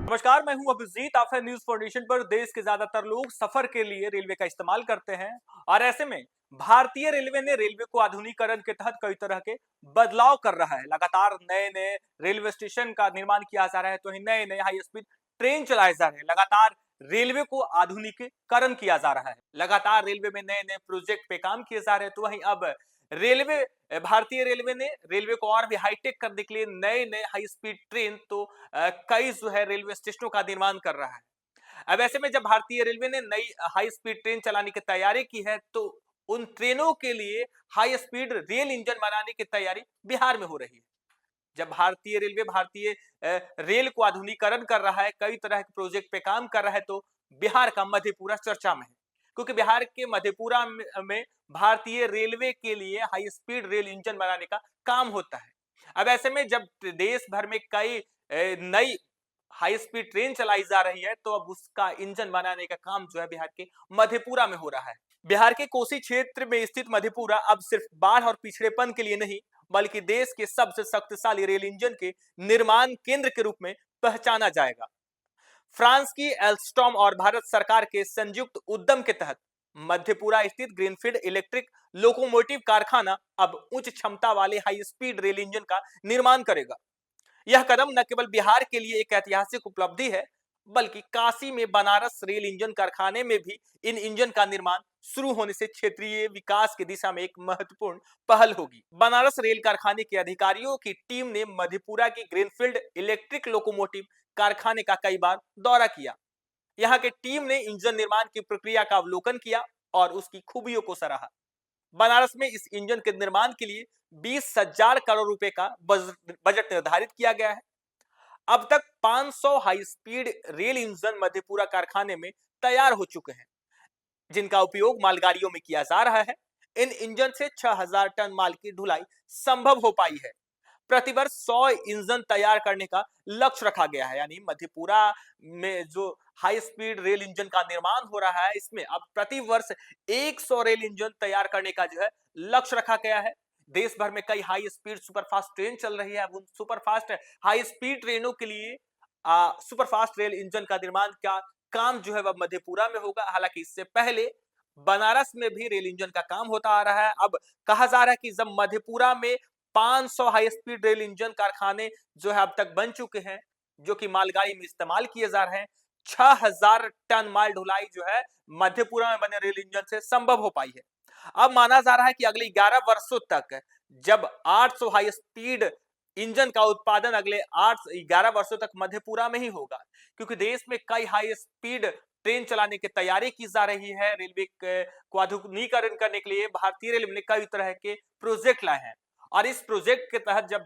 नमस्कार, मैं हूं अभिजीत। आप है न्यूज फाउंडेशन पर। देश के ज्यादातर लोग सफर के लिए रेलवे का इस्तेमाल करते हैं और ऐसे में भारतीय रेलवे ने रेलवे को आधुनिकीकरण के तहत कई तरह के बदलाव कर रहा है। लगातार नए नए रेलवे स्टेशन का निर्माण किया जा रहा है, तो नए नए हाई स्पीड ट्रेन चलाए जा रहे हैं। लगातार रेलवे को आधुनिकीकरण किया जा रहा है। लगातार रेलवे में नए नए प्रोजेक्ट पे काम किए जा रहे हैं। तो वहीं अब रेलवे भारतीय रेलवे ने रेलवे को और भी हाईटेक करने के लिए नए नए हाई स्पीड ट्रेन तो कई जो है रेलवे स्टेशनों का निर्माण कर रहा है। अब ऐसे में जब भारतीय रेलवे ने नई हाई स्पीड ट्रेन चलाने की तैयारी की है, तो उन ट्रेनों के लिए हाई स्पीड रेल इंजन बनाने की तैयारी बिहार में हो रही है। जब भारतीय रेलवे भारतीय रेल को आधुनिकीकरण कर रहा है, कई तरह के प्रोजेक्ट पे काम कर रहा है, तो बिहार का मधेपुरा चर्चा में है। क्योंकि बिहार के मधेपुरा में भारतीय रेलवे के लिए हाई स्पीड रेल इंजन बनाने का काम होता है। अब ऐसे में जब देश भर में कई नई हाई स्पीड ट्रेन चलाई जा रही है, तो अब उसका इंजन बनाने का काम जो है बिहार के मधेपुरा में हो रहा है। बिहार के कोसी क्षेत्र में स्थित मधेपुरा अब सिर्फ बाढ़ और पिछड़ेपन के लिए नहीं, बल्कि देश के सबसे शक्तिशाली रेल इंजन के निर्माण केंद्र के रूप में पहचाना जाएगा। फ्रांस की एल्स्टॉम और भारत सरकार के संयुक्त उद्यम के तहत मधेपुरा स्थित ग्रीनफील्ड इलेक्ट्रिक लोकोमोटिव कारखाना अब उच्च क्षमता वाले हाई स्पीड रेल इंजन का निर्माण करेगा। यह कदम न केवल बिहार के लिए एक ऐतिहासिक उपलब्धि है, बल्कि काशी में बनारस रेल इंजन कारखाने में भी इन इंजन का निर्माण शुरू होने से क्षेत्रीय विकास की दिशा में एक महत्वपूर्ण पहल होगी। बनारस रेल कारखाने के अधिकारियों की टीम ने मधेपुरा की ग्रीनफील्ड इलेक्ट्रिक लोकोमोटिव कारखाने का कई बार दौरा किया। यहाँ के टीम ने इंजन निर्माण की प्रक्रिया का अवलोकन किया और उसकी खूबियों को सराहा। बनारस में इस इंजन के निर्माण के लिए 20,000 करोड़ रुपए का बजट निर्धारित किया गया है। अब तक 500 high speed rail engine Madhepura कारखाने में तैयार हो चुके हैं, जिनका उपयोग मालगाड़ियों में किया जा रहा है। इन इंजन से 6,000 टन माल की ढुलाई संभव हो पाई है। प्रतिवर्ष 100 इंजन तैयार करने का लक्ष्य रखा गया है। यानी मधेपुरा में जो हाई स्पीड रेल इंजन का निर्माण हो रहा है, इसमें अब प्रति वर्ष 100 रेल इंजन तैयार करने का जो है लक्ष्य रखा गया है। देश भर में कई हाई स्पीड सुपरफास्ट ट्रेन चल रही है। अब उन सुपरफास्ट हाई स्पीड ट्रेनों के लिए सुपरफास्ट रेल इंजन का निर्माण का काम जो है वह मधेपुरा में होगा। हालांकि इससे पहले बनारस में भी रेल इंजन का काम होता आ रहा है। अब कहा जा रहा है कि जब मधेपुरा में 500 हाई स्पीड रेल इंजन कारखाने जो है अब तक बन चुके हैं, जो कि मालगाड़ी में इस्तेमाल किए जा रहे हैं, 6,000 टन माल ढुलाई जो है मधेपुरा में बने रेल इंजन से संभव हो पाई है। अब माना जा रहा है कि अगले 11 वर्षों तक जब 800 हाई स्पीड इंजन का उत्पादन अगले 8-11 वर्षों तक मधेपुरा में ही होगा, क्योंकि देश में कई हाई स्पीड ट्रेन चलाने की तैयारी की जा रही है। रेलवे को आधुनिकीकरण करने के लिए भारतीय रेलवे ने कई तरह के प्रोजेक्ट लाए हैं और इस प्रोजेक्ट के तहत जब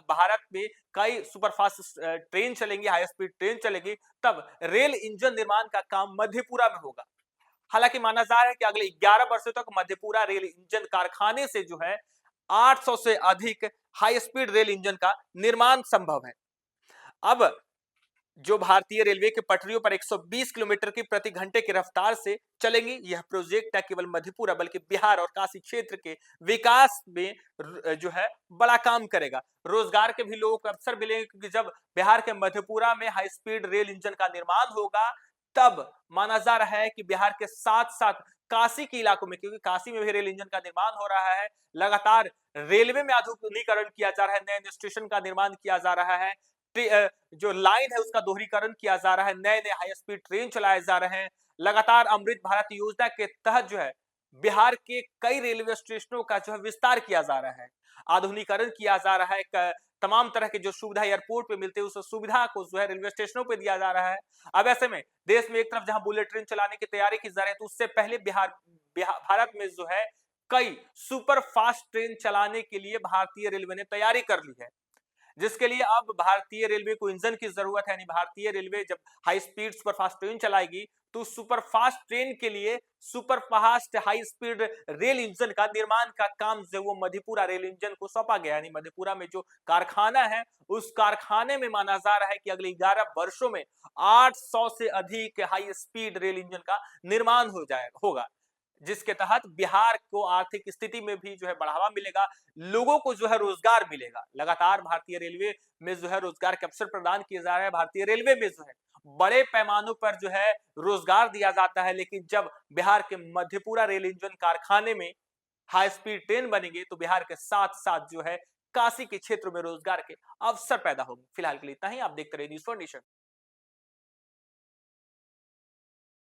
भारत में कई सुपरफास्ट ट्रेन चलेंगी, हाई स्पीड ट्रेन चलेगी, तब रेल इंजन निर्माण का काम मधेपुरा में होगा। हालांकि माना जा रहा है कि अगले 11 वर्षों तक मधेपुरा रेल इंजन कारखाने से जो है 800 से अधिक हाई स्पीड रेल इंजन का निर्माण संभव है। अब जो भारतीय रेलवे के पटरियों पर 120 किलोमीटर की प्रति घंटे की रफ्तार से चलेंगी, यह प्रोजेक्ट न केवल मधेपुरा बल्कि बिहार और काशी क्षेत्र के विकास में जो है बड़ा काम करेगा। रोजगार के भी लोगों को अवसर मिलेंगे, क्योंकि जब बिहार के मधेपुरा में हाई स्पीड रेल इंजन का निर्माण होगा, तब माना जा रहा है कि बिहार के साथ साथ काशी के इलाकों में, क्योंकि काशी में भी रेल इंजन का निर्माण हो रहा है, लगातार रेलवे में आधुनिकीकरण किया जा रहा है, नए नए स्टेशन का निर्माण किया जा रहा है, जो लाइन है उसका दोहरीकरण किया जा रहा है, नए नए हाई स्पीड ट्रेन चलाए जा रहे हैं। लगातार अमृत भारत योजना के तहत जो है बिहार के कई रेलवे स्टेशनों का जो है विस्तार किया जा रहा है, आधुनिकीकरण किया जा रहा है। तमाम तरह की जो सुविधा एयरपोर्ट पे मिलते हैं, उस सुविधा को जो है रेलवे स्टेशनों पे दिया जा रहा है। अब ऐसे में देश में एक तरफ जहां बुलेट ट्रेन चलाने की तैयारी की जा रही है, तो उससे पहले भारत में जो है कई सुपर फास्ट ट्रेन चलाने के लिए भारतीय रेलवे ने तैयारी कर ली है, जिसके लिए अब भारतीय रेलवे को इंजन की जरूरत है। यानी भारतीय रेलवे जब हाई स्पीड सुपरफास्ट ट्रेन चलाएगी, तो सुपरफास्ट ट्रेन के लिए superfast high speed rail engine का निर्माण का काम जो वो मधेपुरा रेल इंजन को सौंपा गया। यानी मधेपुरा में जो कारखाना है, उस कारखाने में माना जा रहा है कि अगले 11 वर्षों में 800 से अधिक हाई स्पीड रेल इंजन का निर्माण होगा। जिसके तहत बिहार को आर्थिक स्थिति में भी जो है बढ़ावा मिलेगा, लोगों को जो है रोजगार मिलेगा। लगातार भारतीय रेलवे में जो है रोजगार के अवसर प्रदान किए जा रहे हैं। भारतीय रेलवे में जो है बड़े पैमानों पर जो है रोजगार दिया जाता है, लेकिन जब बिहार के मधेपुरा रेल इंजन कारखाने में हाई स्पीड ट्रेन बनेंगे तो बिहार के साथ साथ जो है काशी के क्षेत्र में रोजगार के अवसर पैदा होंगे। फिलहाल के लिए इतना ही। आप देखते रहिए न्यूज़ फॉर नेशन।